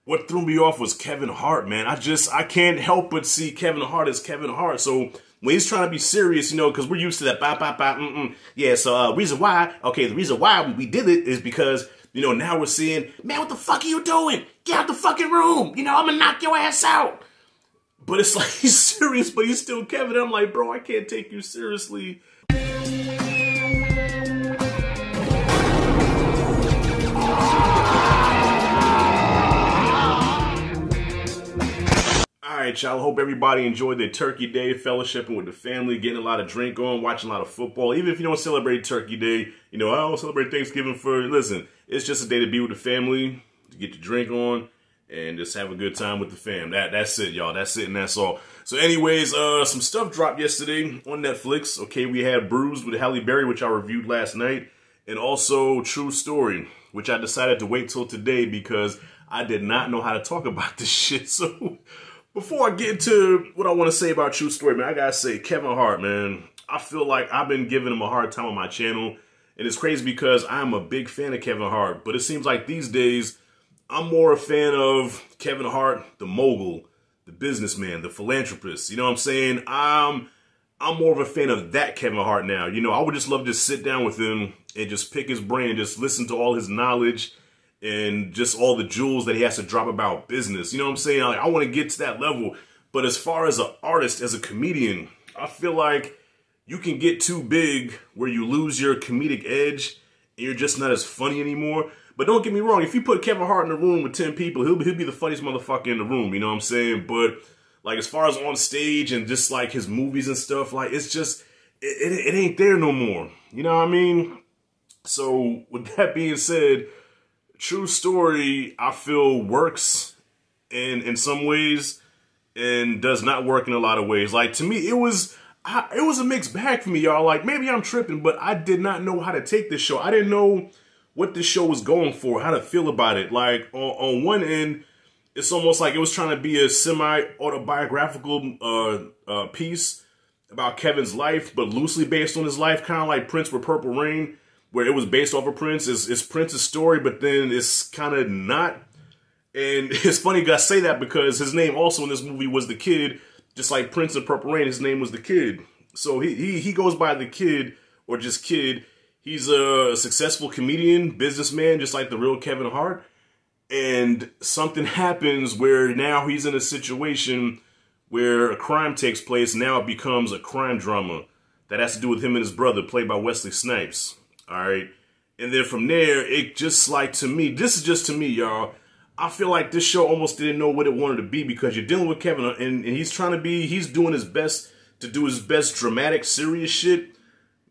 What threw me off was Kevin Hart, man. I can't help but see Kevin Hart as Kevin Hart. So when he's trying to be serious, because we're used to that, yeah, so the reason why we did it is because, now we're seeing, man, what the fuck are you doing? Get out the fucking room. I'm gonna knock your ass out. But it's like, he's serious, but he's still Kevin. I'm like, bro, I can't take you seriously. Alright, y'all. Hope everybody enjoyed their Turkey Day, fellowshipping with the family, getting a lot of drink on, watching a lot of football. Even if you don't celebrate Turkey Day, I don't celebrate Thanksgiving listen, it's just a day to be with the family, to get your drink on, and just have a good time with the fam. That's it, y'all. That's it, and that's all. So anyways, some stuff dropped yesterday on Netflix. Okay, we had Bruised with Halle Berry, which I reviewed last night, and also True Story, which I decided to wait till today because I did not know how to talk about this shit. So before I get into what I want to say about True Story, man, I gotta say, Kevin Hart, man, I feel like I've been giving him a hard time on my channel. And it's crazy because I'm a big fan of Kevin Hart. But it seems like these days, I'm more a fan of Kevin Hart, the mogul, the businessman, the philanthropist. You know what I'm saying? I'm more of a fan of that Kevin Hart now. I would just love to sit down with him and just pick his brain and just listen to all his knowledge and just all the jewels that he has to drop about business. You know what I'm saying? Like, I want to get to that level. But as far as an artist, as a comedian, I feel like you can get too big where you lose your comedic edge and you're just not as funny anymore. But don't get me wrong, if you put Kevin Hart in a room with 10 people, he'll be the funniest motherfucker in the room, you know what I'm saying? But like, as far as on stage and just like his movies and stuff, like, it's just, it ain't there no more. You know what I mean? So with that being said, True Story, I feel, works in some ways and does not work in a lot of ways. Like, to me, it was a mixed bag for me, y'all. Like, maybe I'm tripping, but I did not know how to take this show. I didn't know what this show was going for, how to feel about it. Like, on one end, it's almost like it was trying to be a semi-autobiographical piece about Kevin's life, but loosely based on his life, kind of like Prince with Purple Rain, where it was based off of Prince. It's Prince's story, but then it's kind of not. And it's funny because I say that because his name also in this movie was The Kid, just like Prince in Purple Rain, his name was The Kid. So he goes by The Kid, or just Kid. He's a successful comedian, businessman, just like the real Kevin Hart. And something happens where now he's in a situation where a crime takes place. Now it becomes a crime drama that has to do with him and his brother, played by Wesley Snipes. All right. And then from there, it just like, to me, this is just to me, y'all. I feel like this show almost didn't know what it wanted to be because you're dealing with Kevin and he's doing his best to do his best dramatic, serious shit.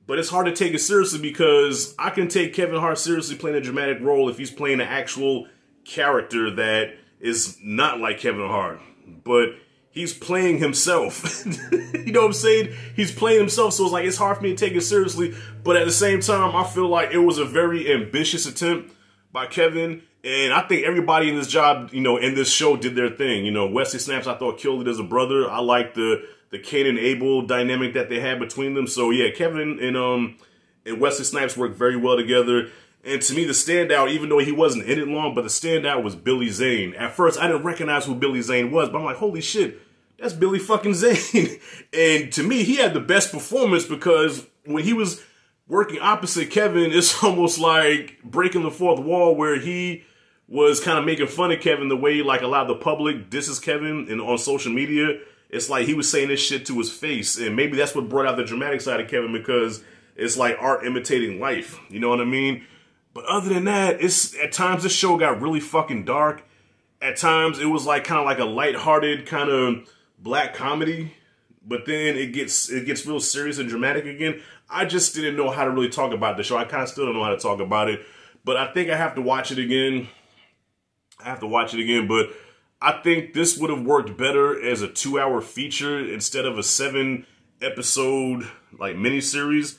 But it's hard to take it seriously because I can take Kevin Hart seriously playing a dramatic role if he's playing an actual character that is not like Kevin Hart. But he's playing himself. You know what I'm saying? He's playing himself, so it's hard for me to take it seriously. But at the same time, I feel like it was a very ambitious attempt by Kevin. And I think everybody in this job, in this show did their thing. Wesley Snipes, I thought, killed it as a brother. I like the Cain and Abel dynamic that they had between them. So yeah, Kevin and Wesley Snipes worked very well together. And to me, the standout, even though he wasn't in it long, but the standout was Billy Zane. At first, I didn't recognize who Billy Zane was, but I'm like, holy shit, that's Billy fucking Zane. And to me, he had the best performance because when he was working opposite Kevin, it's almost like breaking the fourth wall where he was kind of making fun of Kevin the way, like, a lot of the public disses Kevin on social media. It's like he was saying this shit to his face. And maybe that's what brought out the dramatic side of Kevin because it's like art imitating life. You know what I mean? But other than that, at times this show got really fucking dark. At times it was like kind of like a lighthearted kind of black comedy, but then it gets real serious and dramatic again. I just didn't know how to really talk about the show. I kind of still don't know how to talk about it, but I think I have to watch it again. But I think this would have worked better as a 2-hour feature instead of a 7-episode like miniseries.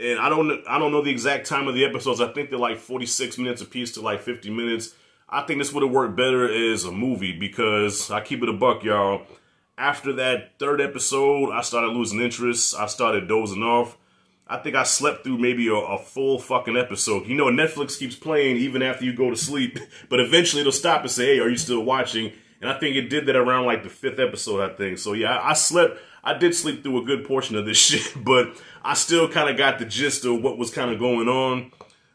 And I don't know the exact time of the episodes. I think they're like 46 minutes apiece to like 50 minutes. I think this would have worked better as a movie because I keep it a buck, y'all. After that 3rd episode, I started losing interest. I started dozing off. I think I slept through maybe a full fucking episode. You know, Netflix keeps playing even after you go to sleep, but eventually it'll stop and say, hey, are you still watching? And I think it did that around like the 5th episode, I think. So yeah, I did sleep through a good portion of this shit, but I still kind of got the gist of what was kind of going on.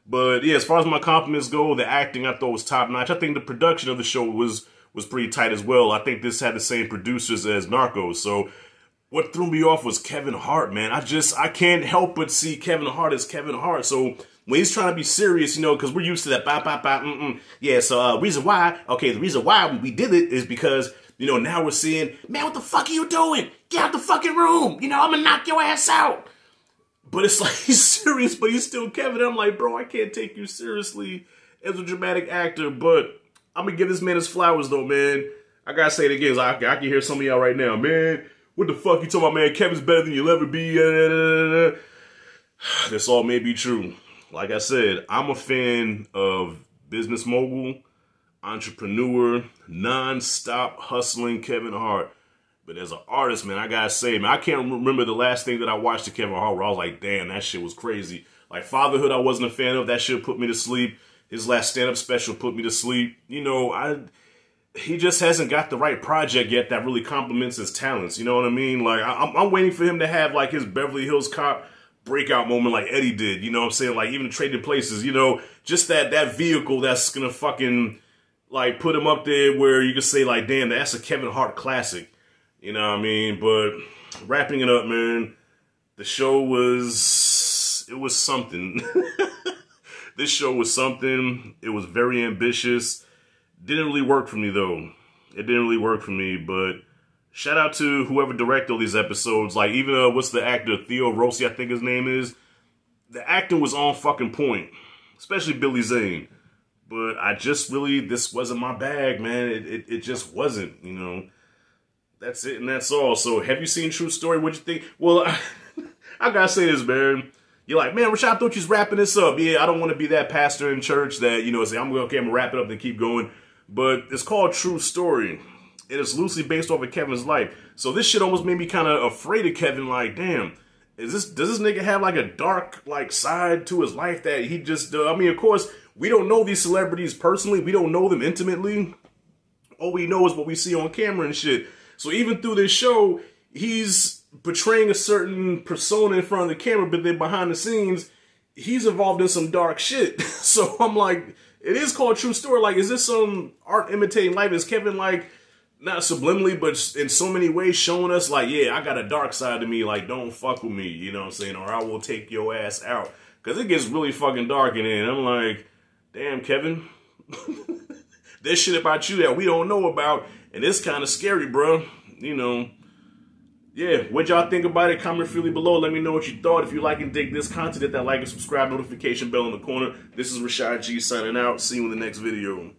But yeah, as far as my compliments go, the acting I thought was top notch. I think the production of the show was pretty tight as well. I think this had the same producers as Narcos. So what threw me off was Kevin Hart, man. I can't help but see Kevin Hart as Kevin Hart. So when he's trying to be serious, you know, because we're used to that, yeah, so the reason why we did it is because, you know, now we're seeing, man, what the fuck are you doing? Get out the fucking room. You know, I'm gonna knock your ass out. But it's like, he's serious, but he's still Kevin. I'm like, bro, I can't take you seriously as a dramatic actor, but I'm gonna give this man his flowers, though, man. I gotta say it again, I can hear some of y'all right now, man. What the fuck you talking about, man? Kevin's better than you'll ever be. This all may be true. Like I said, I'm a fan of business mogul, entrepreneur, non-stop hustling Kevin Hart. But as an artist, man, I gotta say, man, I can't remember the last thing that I watched to Kevin Hart where I was like, damn, that shit was crazy. Like Fatherhood, I wasn't a fan of. That shit put me to sleep. His last stand-up special put me to sleep. You know, he just hasn't got the right project yet that really complements his talents. You know what I mean? Like, I'm waiting for him to have, like, his Beverly Hills Cop breakout moment like Eddie did. You know what I'm saying? Like, even Trading Places, you know, just that vehicle that's gonna fucking, like, put him up there where you can say, like, damn, that's a Kevin Hart classic. You know what I mean? But wrapping it up, man, the show was something. This show was something. It was very ambitious. Didn't really work for me, though. It didn't really work for me, but shout out to whoever directed all these episodes. Like, even, what's the actor? Theo Rossi, I think his name is. The acting was on fucking point. Especially Billy Zane. But I just really, this wasn't my bag, man. It just wasn't, you know. That's it and that's all. So, have you seen True Story? What'd you think? Well, I gotta say this, man. You're like, man, Rashad, I thought you was wrapping this up. Yeah, I don't want to be that pastor in church that, you know, say, I'm gonna wrap it up and keep going. But it's called True Story. It is loosely based off of Kevin's life. So this shit almost made me kind of afraid of Kevin. Like, damn, does this nigga have like a dark like side to his life that he just, I mean, of course, we don't know these celebrities personally. We don't know them intimately. All we know is what we see on camera and shit. So even through this show, he's portraying a certain persona in front of the camera, but then behind the scenes, he's involved in some dark shit. So I'm like, it is called True Story. Like, is this some art imitating life? Is Kevin, like, not subliminally, but in so many ways showing us, like, yeah, I got a dark side to me. Like, don't fuck with me, you know what I'm saying? Or I will take your ass out. Because it gets really fucking dark in there. And I'm like, damn, Kevin. There's shit about you that we don't know about. And it's kind of scary, bro. You know. Yeah, what y'all think about it? Comment freely below. Let me know what you thought. If you like and dig this content, hit that like and subscribe notification bell in the corner. This is Rashad G signing out. See you in the next video.